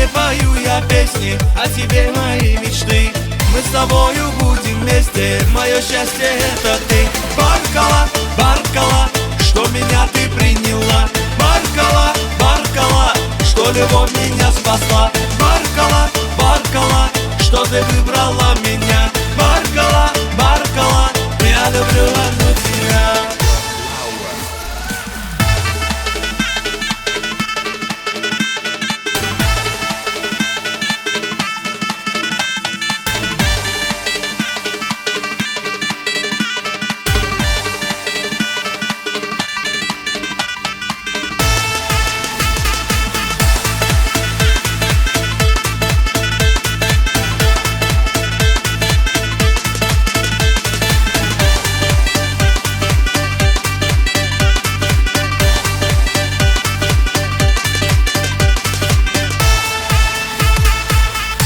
тебе пою я песни, а тебе мои мечты. Мы с тобою будем вместе, мое счастье это ты. Баркала, Баркала, что меня ты приняла. Баркала, Баркала, что любовь меня спасла. Баркала, Баркала, что ты выбрала меня. Баркала, Баркала, я люблю одну тебя.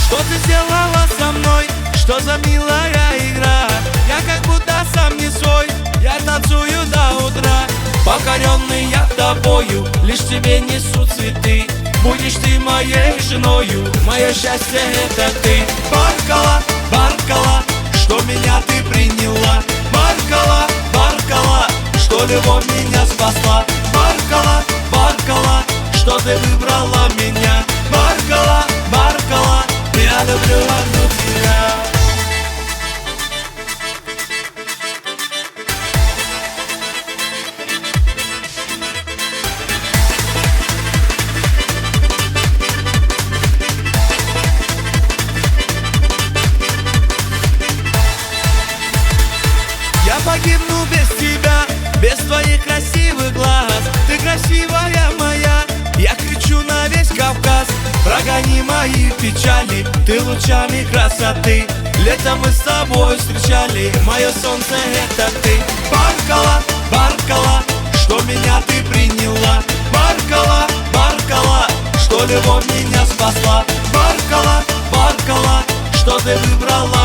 Что ты сделала со мной? Что за милая игра? Я как будто сам не свой, я танцую до утра. Покоренный я тобою, лишь тебе несу цветы. Будешь ты моей женою, мое счастье это ты. Баркала, Баркала, что меня ты приняла. Баркала, Баркала, что любовь меня спасла. Баркала, Баркала, что ты выбрала меня. Баркала, Баркала, я люблю одну тебя. Я погибну без тебя, без твоих красивых глаз. Ты красивая моя, я кричу на весь Кавказ. Прогони мои печали, ты лучами красоты. Летом мы с тобой встречали, мое солнце это ты. Баркала, Баркала, что меня ты приняла. Баркала, Баркала, что любовь меня спасла. Баркала, Баркала, что ты выбрала